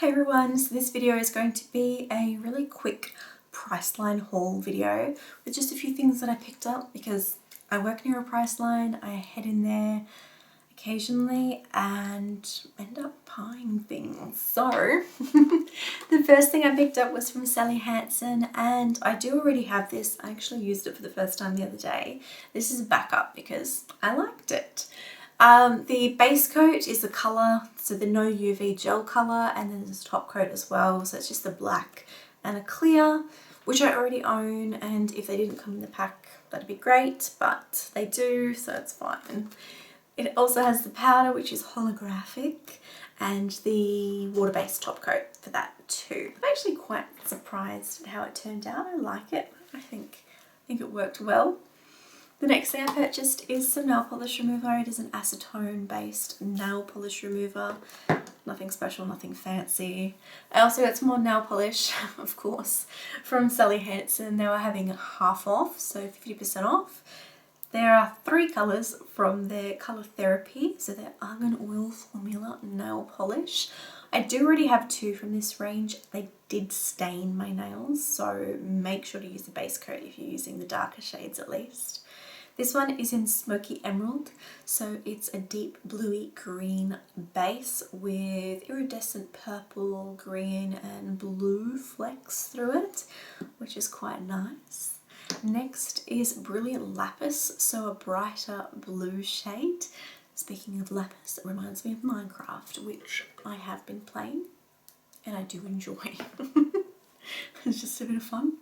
Hey everyone, so this video is going to be a really quick Priceline haul video with just a few things that I picked up because I work near a Priceline. I head in there occasionally and end up buying things. So the first thing I picked up was from Sally Hansen, and I do already have this. I actually used it for the first time the other day. This is a backup because I liked it. The base coat is the colour, so the no UV gel colour, and then there's a top coat as well, so it's just the black and a clear, which I already own, and if they didn't come in the pack that'd be great, but they do, so it's fine. It also has the powder, which is holographic, and the water-based top coat for that too. I'm actually quite surprised at how it turned out. I like it. I think it worked well. The next thing I purchased is some nail polish remover. It is an acetone based nail polish remover. Nothing special, nothing fancy. I also got some more nail polish, of course, from Sally Hansen. They were having half off, so 50% off. There are 3 colours from their Colour Therapy, so their Argan Oil Formula nail polish. I do already have 2 from this range. They did stain my nails, so make sure to use the base coat if you're using the darker shades at least. This one is in Smoky Emerald, so it's a deep bluey green base with iridescent purple, green and blue flecks through it, which is quite nice. Next is Brilliant Lapis, so a brighter blue shade. Speaking of lapis, it reminds me of Minecraft, which I have been playing and I do enjoy. It's just a bit of fun.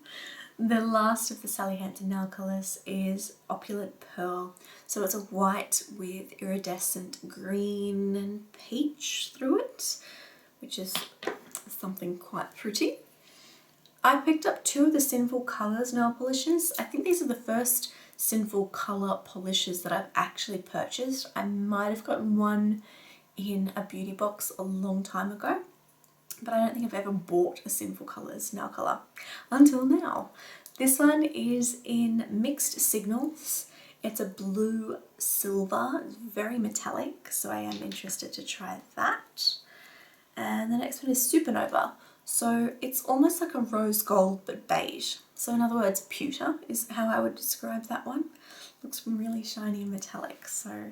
The last of the Sally Hansen nail colours is Opulent Pearl. So it's a white with iridescent green and peach through it, which is something quite pretty. I picked up 2 of the Sinful Colours nail polishes. I think these are the first Sinful Colour polishes that I've actually purchased. I might have gotten one in a beauty box a long time ago, but I don't think I've ever bought a Sinful Colours nail colour until now. This one is in Mixed Signals. It's a blue silver, it's very metallic, so I am interested to try that. And the next one is Supernova. So it's almost like a rose gold but beige. So in other words, pewter is how I would describe that one. Looks really shiny and metallic, so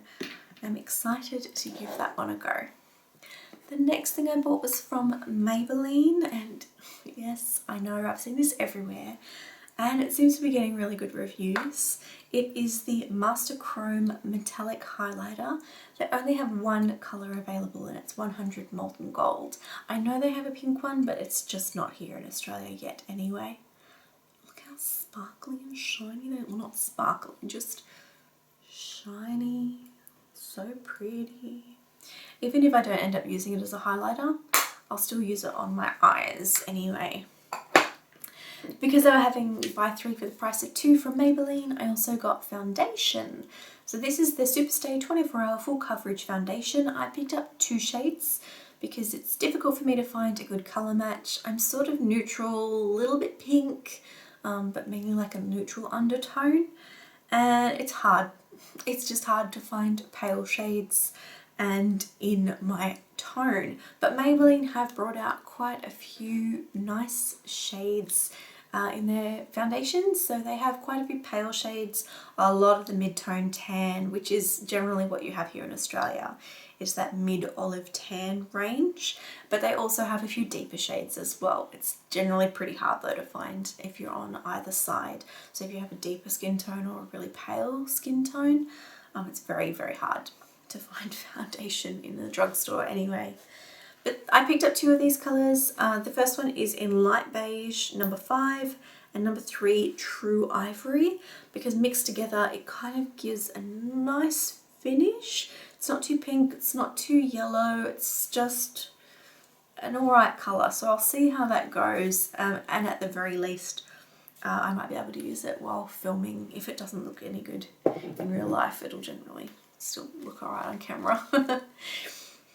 I'm excited to give that one a go. The next thing I bought was from Maybelline, and yes, I know I've seen this everywhere, and it seems to be getting really good reviews. It is the Master Chrome Metallic Highlighter. They only have one colour available, and it's 100 Molten Gold. I know they have a pink one, but it's just not here in Australia yet anyway. Look how sparkly and shiny they are. Well, not sparkly, just shiny. So pretty. Even if I don't end up using it as a highlighter, I'll still use it on my eyes anyway. Because they were having buy 3 for the price of 2 from Maybelline, I also got foundation. So this is the Superstay 24-Hour Full Coverage Foundation. I picked up 2 shades because it's difficult for me to find a good colour match. I'm sort of neutral, a little bit pink, but mainly like a neutral undertone. And it's hard. It's just hard to find pale shades and in my tone, but Maybelline have brought out quite a few nice shades in their foundations. So they have quite a few pale shades, a lot of the mid-tone tan, which is generally what you have here in Australia. It's that mid-olive tan range, but they also have a few deeper shades as well. It's generally pretty hard though to find if you're on either side. So if you have a deeper skin tone or a really pale skin tone, it's very, very hard to find foundation in the drugstore anyway. But I picked up 2 of these colours. The first one is in Light Beige, number 5, and number 3, True Ivory, because mixed together it kind of gives a nice finish. It's not too pink, it's not too yellow, it's just an alright colour. So I'll see how that goes, and at the very least I might be able to use it while filming. If it doesn't look any good in real life, it'll generally still look alright on camera.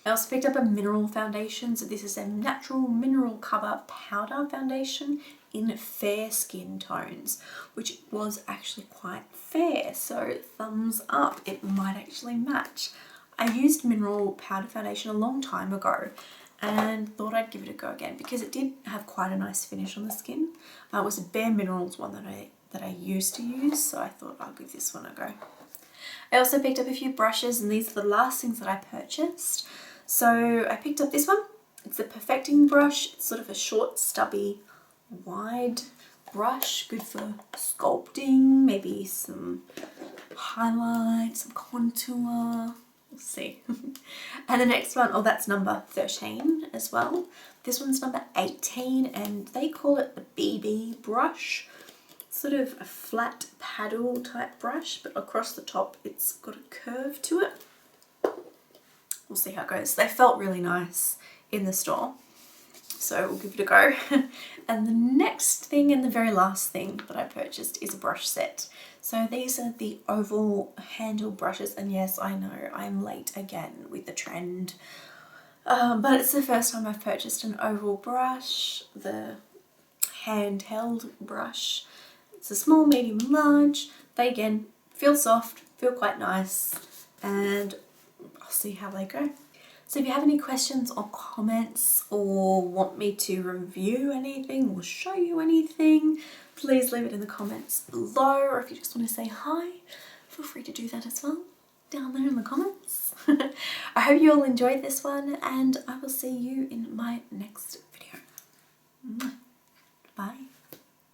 I also picked up a mineral foundation. So this is a Natural Mineral Cover Powder Foundation in fair skin tones, which was actually quite fair, so thumbs up. It might actually match. I used mineral powder foundation a long time ago and thought I'd give it a go again because it did have quite a nice finish on the skin. It was a Bare Minerals one that I used to use, so I thought I'll give this one a go. I also picked up a few brushes, and these are the last things that I purchased. So I picked up this one. It's a perfecting brush. It's sort of a short, stubby, wide brush, good for sculpting, maybe some highlight, some contour. We'll see. And the next one, oh, that's number 13 as well. This one's number 18, and they call it the BB brush. Sort of a flat paddle type brush, but across the top it's got a curve to it. We'll see how it goes. They felt really nice in the store, so we'll give it a go. And the next thing and the very last thing that I purchased is a brush set. So these are the oval handle brushes, and yes, I know I'm late again with the trend, but it's the first time I've purchased an oval brush, the handheld brush. It's a small, medium and large. They again feel soft, feel quite nice, and I'll see how they go. So if you have any questions or comments or want me to review anything or show you anything, please leave it in the comments below, or if you just want to say hi, feel free to do that as well down there in the comments. I hope you all enjoyed this one, and I will see you in my next video. Bye.